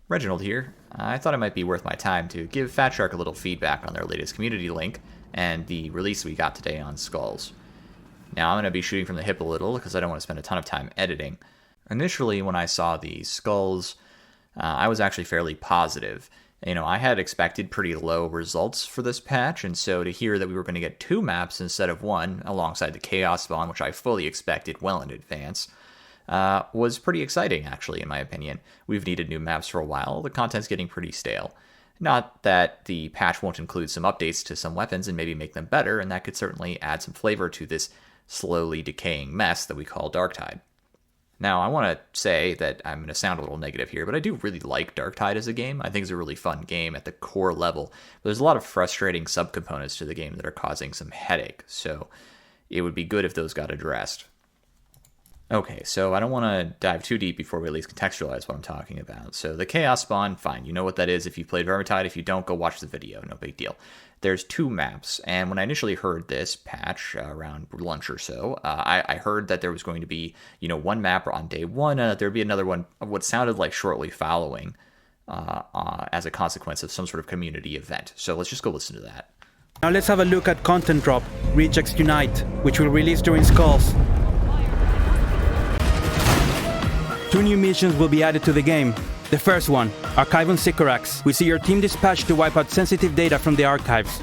Reginald here. I thought it might be worth my time to give Fatshark a little feedback on their latest community link and the release we got today on Skulls. Now, I'm going to be shooting from the hip a little because I don't want to spend a ton of time editing. Initially, when I saw the Skulls, I was actually fairly positive. I had expected pretty low results for this patch, and so to hear that we were going to get 2 maps instead of 1, alongside the Chaos Spawn, which I fully expected well in advance, was pretty exciting, actually, in my opinion. We've needed new maps for a while. The content's getting pretty stale. Not that the patch won't include some updates to some weapons and maybe make them better, and that could certainly add some flavor to this slowly decaying mess that we call Darktide. Now, I want to say that I'm going to sound a little negative here, but I do really like Darktide as a game. I think it's a really fun game at the core level. But there's a lot of frustrating subcomponents to the game that are causing some headache, so it would be good if those got addressed. Okay, so I don't want to dive too deep before we at least contextualize what I'm talking about. So the Chaos Spawn, fine, you know what that is if you've played Vermintide. If you don't, go watch the video, no big deal. There's 2 maps, and when I initially heard this patch around lunch or so, I heard that there was going to be, 1 map on day 1, there'd be another one of what sounded like shortly following as a consequence of some sort of community event. So let's just go listen to that. Now let's have a look at Content Drop, Rejects Unite, which will release during Skulls. 2 new missions will be added to the game. The first one, Archive on Sycorax. We see your team dispatched to wipe out sensitive data from the archives.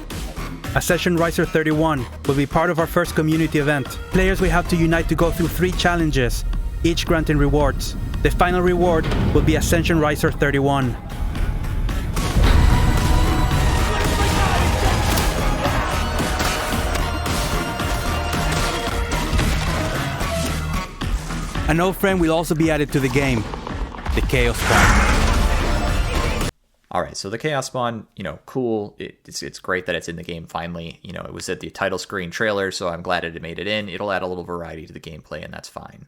Ascension Riser 31 will be part of our first community event. Players will have to unite to go through 3 challenges, each granting rewards. The final reward will be Ascension Riser 31. An old friend will also be added to the game, the Chaos Spawn. Alright, so the Chaos Spawn, cool. It's great that it's in the game finally. It was at the title screen trailer, so I'm glad it made it in. It'll add a little variety to the gameplay, and that's fine.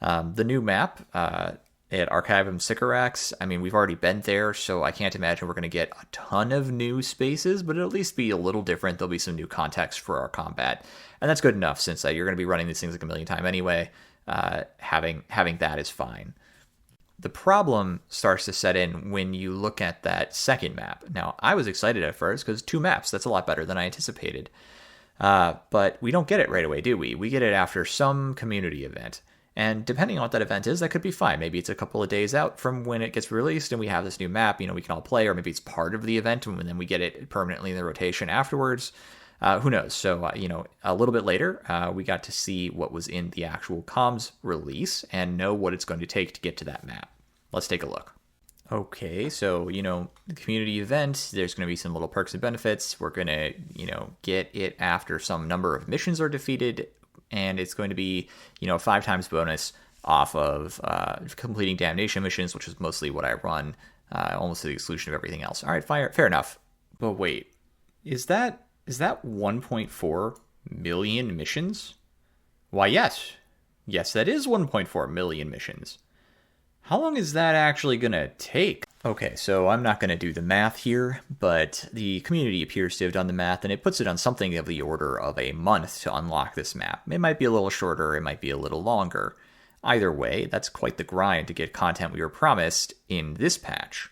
The new map at Archive on Sycorax, we've already been there, so I can't imagine we're going to get a ton of new spaces, but it'll at least be a little different. There'll be some new context for our combat, and that's good enough since you're going to be running these things like a million times anyway. Having that is fine. The problem starts to set in when you look at that second map. Now, I was excited at first because 2 maps, that's a lot better than I anticipated. But we don't get it right away, do we? We get it after some community event. And depending on what that event is, that could be fine. Maybe it's a couple of days out from when it gets released and we have this new map, we can all play, or maybe it's part of the event and then we get it permanently in the rotation afterwards. Who knows? So, a little bit later, we got to see what was in the actual comms release and know what it's going to take to get to that map. Let's take a look. Okay, so, the community event, there's going to be some little perks and benefits. We're going to, get it after some number of missions are defeated, and it's going to be, 5 times bonus off of completing damnation missions, which is mostly what I run, almost to the exclusion of everything else. All right, fair enough. But wait, is that 1.4 million missions? Why, yes. Yes, that is 1.4 million missions. How long is that actually going to take? Okay, so I'm not going to do the math here, but the community appears to have done the math, and it puts it on something of the order of a month to unlock this map. It might be a little shorter, it might be a little longer. Either way, that's quite the grind to get content we were promised in this patch.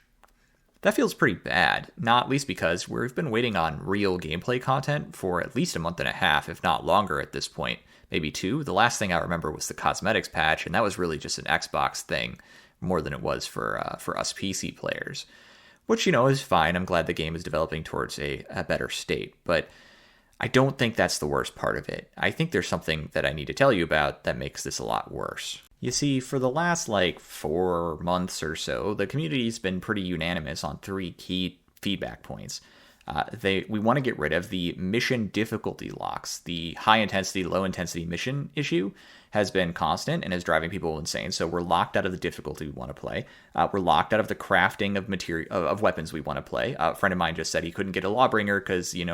That feels pretty bad, not least because we've been waiting on real gameplay content for at least a month and a half, if not longer at this point. Maybe 2. The last thing I remember was the cosmetics patch, and that was really just an Xbox thing, more than it was for us PC players. Which, is fine. I'm glad the game is developing towards a better state, but I don't think that's the worst part of it. I think there's something that I need to tell you about that makes this a lot worse. You see, for the last 4 months or so, the community's been pretty unanimous on 3 key feedback points. We want to get rid of the mission difficulty locks. The high intensity, low intensity mission issue has been constant and is driving people insane. So we're locked out of the difficulty we want to play. We're locked out of the crafting of material of weapons we want to play. A friend of mine just said he couldn't get a Lawbringer because the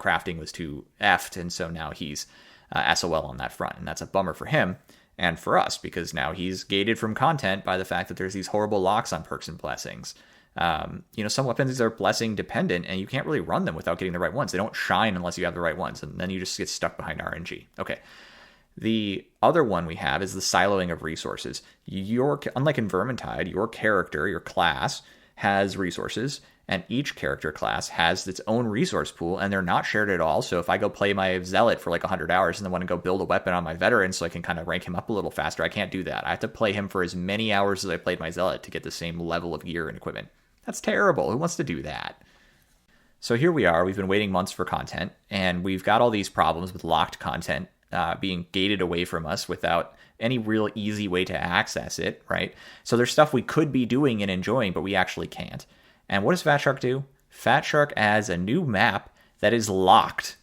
crafting was too effed, and so now he's SOL on that front, and that's a bummer for him. And for us, because now he's gated from content by the fact that there's these horrible locks on perks and blessings. Some weapons are blessing dependent, and you can't really run them without getting the right ones. They don't shine unless you have the right ones, and then you just get stuck behind RNG. Okay. The other one we have is the siloing of resources. Unlike in Vermintide, your character, your class, has resources, and each character class has its own resource pool, and they're not shared at all. So if I go play my Zealot for like 100 hours and then want to go build a weapon on my Veteran so I can kind of rank him up a little faster, I can't do that. I have to play him for as many hours as I played my Zealot to get the same level of gear and equipment. That's terrible. Who wants to do that? So here we are. We've been waiting months for content, and we've got all these problems with locked content being gated away from us without any real easy way to access it, right? So there's stuff we could be doing and enjoying, but we actually can't. And what does Fatshark do? Fatshark adds a new map that is locked.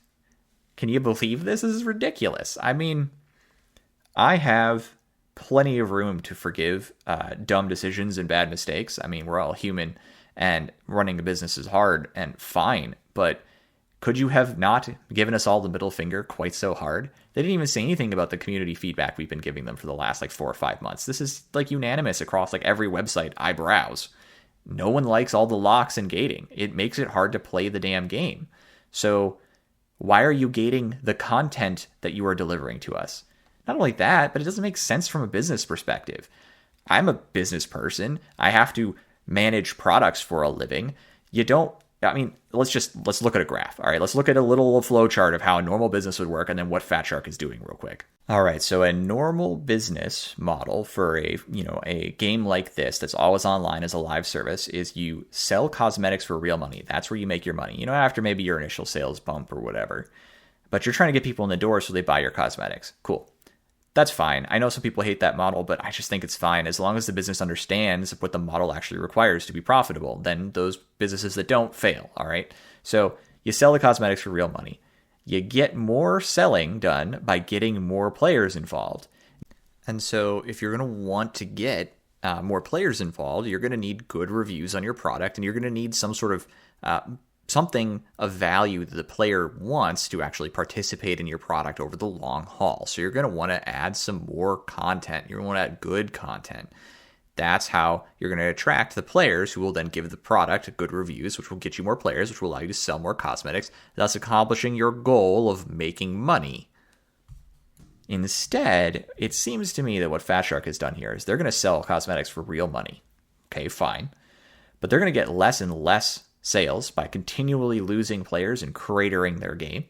Can you believe this? This is ridiculous. I mean, I have plenty of room to forgive dumb decisions and bad mistakes. I mean, we're all human, and running a business is hard and fine, but could you have not given us all the middle finger quite so hard? They didn't even say anything about the community feedback we've been giving them for the last like 4 or 5 months. This is like unanimous across like every website I browse. No one likes all the locks and gating. It makes it hard to play the damn game. So why are you gating the content that you are delivering to us? Not only that, but it doesn't make sense from a business perspective. I'm a business person. I have to manage products for a living. Let's look at a graph. All right, let's look at a little flow chart of how a normal business would work and then what Fatshark is doing real quick. All right, so a normal business model for a game like this that's always online as a live service is you sell cosmetics for real money. That's where you make your money, after maybe your initial sales bump or whatever. But you're trying to get people in the door so they buy your cosmetics. Cool. That's fine. I know some people hate that model, but I just think it's fine. As long as the business understands what the model actually requires to be profitable, then those businesses that don't fail, all right? So you sell the cosmetics for real money. You get more selling done by getting more players involved. And so if you're going to want to get more players involved, you're going to need good reviews on your product, and you're going to need some sort of something of value that the player wants to actually participate in your product over the long haul. So you're going to want to add some more content. You're going to want to add good content. That's how you're going to attract the players who will then give the product good reviews, which will get you more players, which will allow you to sell more cosmetics, thus accomplishing your goal of making money. Instead, it seems to me that what Fatshark has done here is they're going to sell cosmetics for real money. Okay, fine. But they're going to get less and less sales by continually losing players and cratering their game.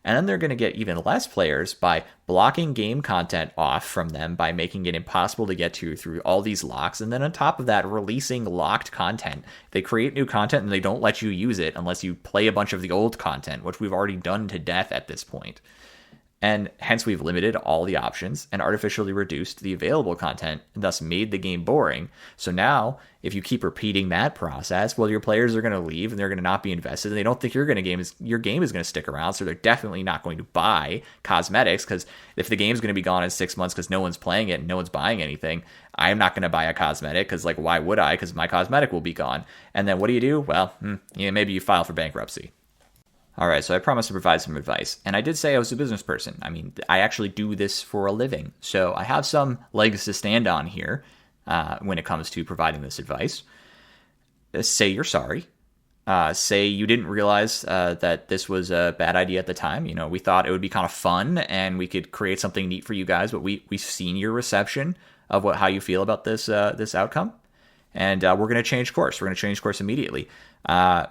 And then they're going to get even less players by blocking game content off from them by making it impossible to get to through all these locks. And then on top of that, releasing locked content. They create new content and they don't let you use it unless you play a bunch of the old content, which we've already done to death at this point. And hence we've limited all the options and artificially reduced the available content and thus made the game boring. So now if you keep repeating that process, well, your players are going to leave and they're going to not be invested and they don't think your game is going to stick around. So they're definitely not going to buy cosmetics, because if the game's going to be gone in 6 months because no one's playing it and no one's buying anything, I'm not going to buy a cosmetic because why would I? Because my cosmetic will be gone. And then what do? Well, maybe you file for bankruptcy. All right, so I promised to provide some advice, and I did say I was a business person. I mean, I actually do this for a living, so I have some legs to stand on here when it comes to providing this advice. Say you're sorry. Say you didn't realize that this was a bad idea at the time. We thought it would be kind of fun, and we could create something neat for you guys, but we've seen your reception of how you feel about this outcome. And we're going to change course. We're going to change course immediately.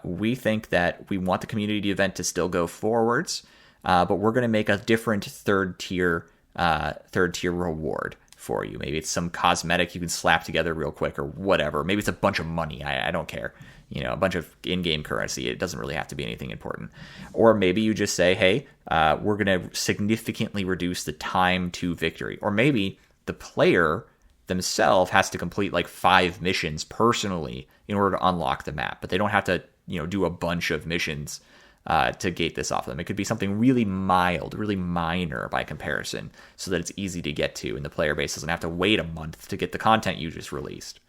We think that we want the community event to still go forwards, but we're going to make a different third tier reward for you. Maybe it's some cosmetic you can slap together real quick or whatever. Maybe it's a bunch of money. I don't care. A bunch of in-game currency. It doesn't really have to be anything important. Or maybe you just say, hey, we're going to significantly reduce the time to victory. Or maybe the player themselves has to complete 5 missions personally in order to unlock the map, but they don't have to do a bunch of missions to gate this off them. It could be something really mild, really minor by comparison, so that it's easy to get to and the player base doesn't have to wait a month to get the content you just released.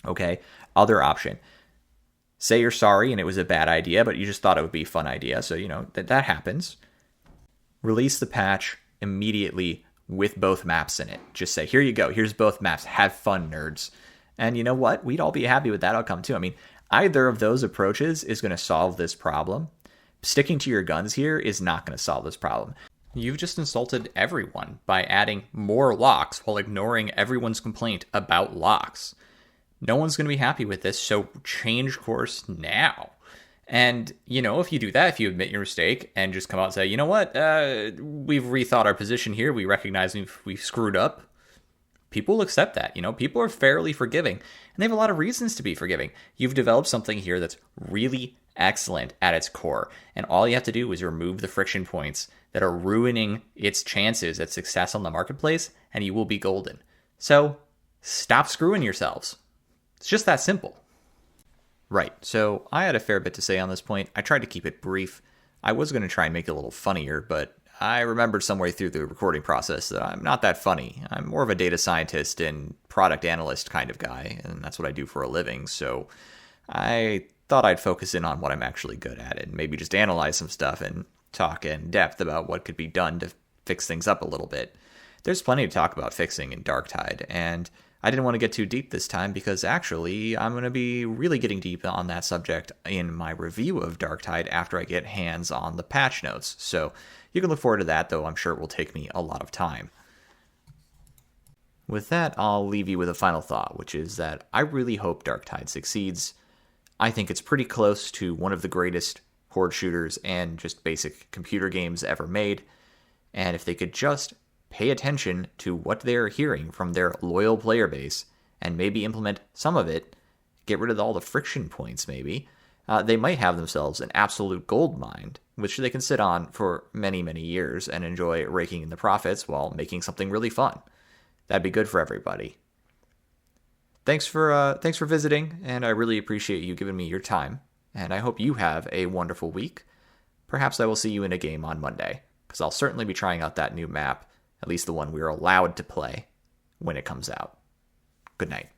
Okay, other option. Say you're sorry and it was a bad idea, but you just thought it would be a fun idea, so that happens. Release the patch immediately with both maps in it. Just say, here you go. Here's both maps. Have fun, nerds. And you know what? We'd all be happy with that outcome too. I mean, either of those approaches is going to solve this problem. Sticking to your guns here is not going to solve this problem. You've just insulted everyone by adding more locks while ignoring everyone's complaint about locks. No one's going to be happy with this, so change course now. And, if you do that, if you admit your mistake and just come out and say, you know what, we've rethought our position here, we recognize we've screwed up, people will accept that. People are fairly forgiving, and they have a lot of reasons to be forgiving. You've developed something here that's really excellent at its core, and all you have to do is remove the friction points that are ruining its chances at success on the marketplace, and you will be golden. So stop screwing yourselves. It's just that simple. Right, so I had a fair bit to say on this point. I tried to keep it brief. I was going to try and make it a little funnier, but I remembered some way through the recording process that I'm not that funny. I'm more of a data scientist and product analyst kind of guy, and that's what I do for a living, so I thought I'd focus in on what I'm actually good at and maybe just analyze some stuff and talk in depth about what could be done to fix things up a little bit. There's plenty to talk about fixing in Darktide, and I didn't want to get too deep this time because actually I'm going to be really getting deep on that subject in my review of Darktide after I get hands on the patch notes. So you can look forward to that, though I'm sure it will take me a lot of time. With that, I'll leave you with a final thought, which is that I really hope Darktide succeeds. I think it's pretty close to one of the greatest horde shooters and just basic computer games ever made. And if they could just pay attention to what they're hearing from their loyal player base and maybe implement some of it, get rid of all the friction points maybe, they might have themselves an absolute gold mine, which they can sit on for many, many years and enjoy raking in the profits while making something really fun. That'd be good for everybody. Thanks for visiting, and I really appreciate you giving me your time, and I hope you have a wonderful week. Perhaps I will see you in a game on Monday, because I'll certainly be trying out that new map, at least the one we're allowed to play when it comes out. Good night.